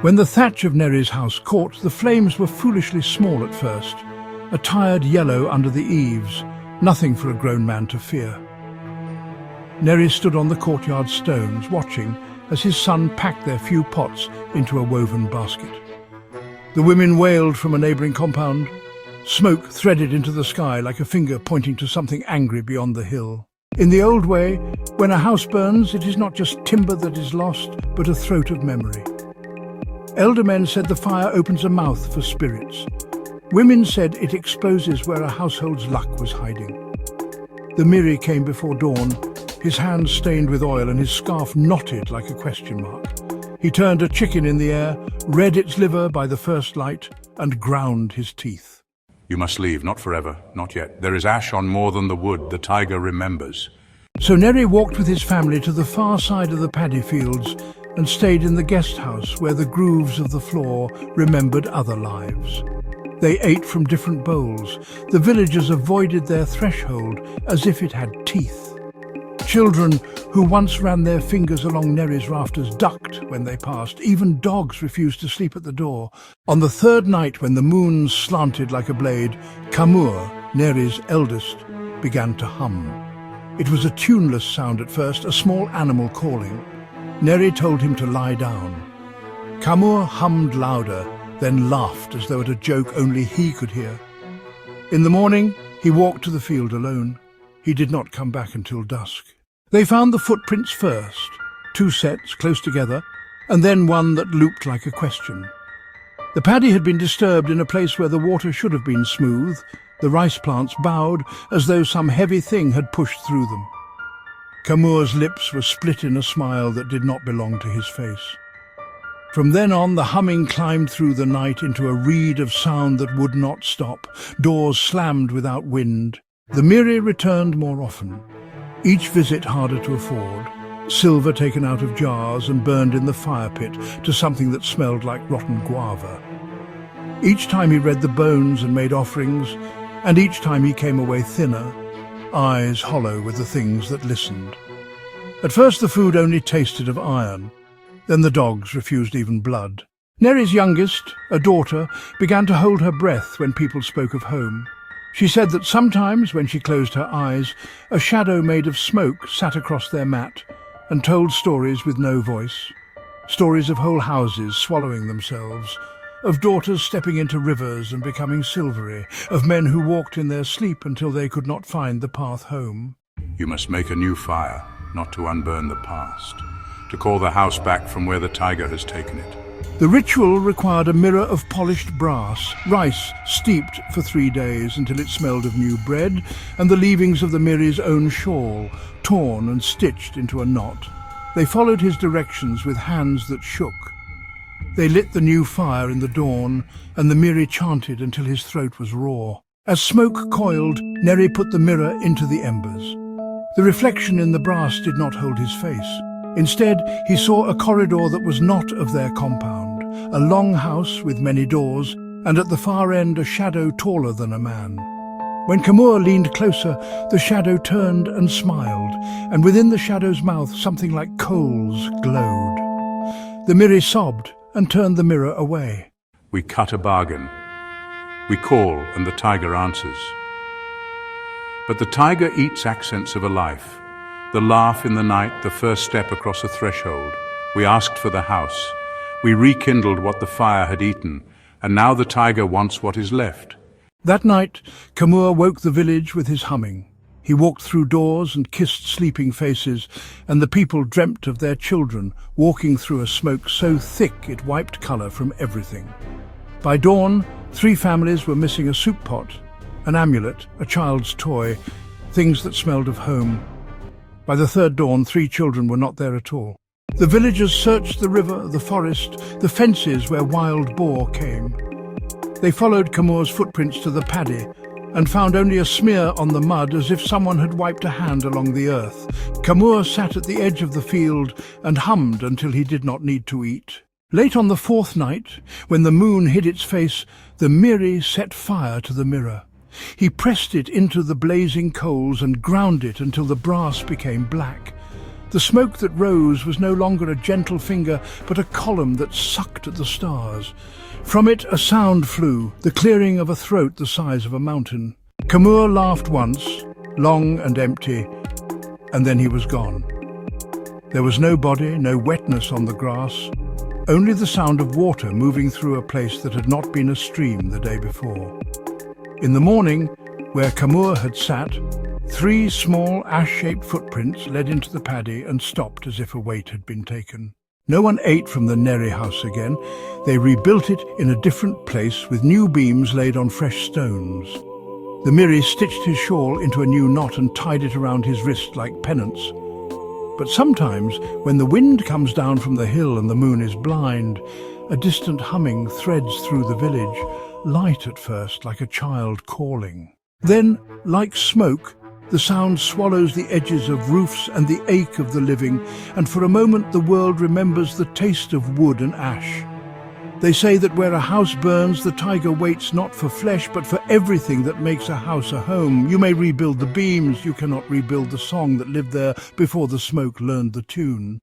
When the thatch of Neri's house caught, the flames were foolishly small at first, a tired yellow under the eaves, nothing for a grown man to fear. Neri stood on the courtyard stones, watching as his son packed their few pots into a woven basket. The women wailed from a neighbouring compound. Smoke threaded into the sky like a finger pointing to something angry beyond the hill. In the old way, when a house burns, it is not just timber that is lost, but a throat of memory. Elder men said the fire opens a mouth for spirits. Women said it exposes where a household's luck was hiding. The Miri came before dawn, his hands stained with oil and his scarf knotted like a question mark. He turned a chicken in the air, read its liver by the first light, and ground his teeth. You must leave, not forever, not yet. There is ash on more than the wood, the tiger remembers. So Neri walked with his family to the far side of the paddy fields and stayed in the guest house where the grooves of the floor remembered other lives. They ate from different bowls. The villagers avoided their threshold as if it had teeth. Children who once ran their fingers along Neri's rafters ducked when they passed. Even dogs refused to sleep at the door. On the third night, when the moon slanted like a blade, Kamur, Neri's eldest, began to hum. It was a tuneless sound at first, a small animal calling. Neri told him to lie down. Kamur hummed louder, then laughed as though at a joke only he could hear. In the morning, he walked to the field alone. He did not come back until dusk. They found the footprints first, 2 sets close together, and then one that looped like a question. The paddy had been disturbed in a place where the water should have been smooth. The rice plants bowed as though some heavy thing had pushed through them. Kamur's lips were split in a smile that did not belong to his face. From then on, the humming climbed through the night into a reed of sound that would not stop. Doors slammed without wind. The Miri returned more often, each visit harder to afford, silver taken out of jars and burned in the fire pit to something that smelled like rotten guava. Each time he read the bones and made offerings, and each time he came away thinner, eyes hollow with the things that listened. At first the food only tasted of iron, then the dogs refused even blood. Neri's youngest, a daughter, began to hold her breath when people spoke of home. She said that sometimes, when she closed her eyes, a shadow made of smoke sat across their mat and told stories with no voice. Stories of whole houses swallowing themselves, of daughters stepping into rivers and becoming silvery, of men who walked in their sleep until they could not find the path home. You must make a new fire, not to unburn the past, to call the house back from where the tiger has taken it. The ritual required a mirror of polished brass, rice steeped for 3 days until it smelled of new bread, and the leavings of the Miri's own shawl, torn and stitched into a knot. They followed his directions with hands that shook. They lit the new fire in the dawn, and the Miri chanted until his throat was raw. As smoke coiled, Neri put the mirror into the embers. The reflection in the brass did not hold his face. Instead, he saw a corridor that was not of their compound, a long house with many doors, and at the far end a shadow taller than a man. When Kamur leaned closer, the shadow turned and smiled, and within the shadow's mouth something like coals glowed. The Miri sobbed and turned the mirror away. We cut a bargain. We call and the tiger answers. But the tiger eats accents of a life. The laugh in the night, the first step across a threshold. We asked for the house. We rekindled what the fire had eaten, and now the tiger wants what is left. That night, Kamur woke the village with his humming. He walked through doors and kissed sleeping faces, and the people dreamt of their children walking through a smoke so thick it wiped colour from everything. By dawn, 3 families were missing a soup pot, an amulet, a child's toy, things that smelled of home. By the 3rd dawn, 3 children were not there at all. The villagers searched the river, the forest, the fences where wild boar came. They followed Kamur's footprints to the paddy and found only a smear on the mud as if someone had wiped a hand along the earth. Kamur sat at the edge of the field and hummed until he did not need to eat. Late on the 4th night, when the moon hid its face, the Miri set fire to the mirror. He pressed it into the blazing coals and ground it until the brass became black. The smoke that rose was no longer a gentle finger, but a column that sucked at the stars. From it a sound flew, the clearing of a throat the size of a mountain. Kamur laughed once, long and empty, and then he was gone. There was no body, no wetness on the grass, only the sound of water moving through a place that had not been a stream the day before. In the morning, where Kamur had sat, 3 small ash-shaped footprints led into the paddy and stopped as if a weight had been taken. No one ate from the Neri house again. They rebuilt it in a different place with new beams laid on fresh stones. The Miri stitched his shawl into a new knot and tied it around his wrist like penance. But sometimes, when the wind comes down from the hill and the moon is blind, a distant humming threads through the village, light at first, like a child calling. Then, like smoke, the sound swallows the edges of roofs and the ache of the living, and for a moment the world remembers the taste of wood and ash. They say that where a house burns, the tiger waits not for flesh, but for everything that makes a house a home. You may rebuild the beams, you cannot rebuild the song that lived there before the smoke learned the tune.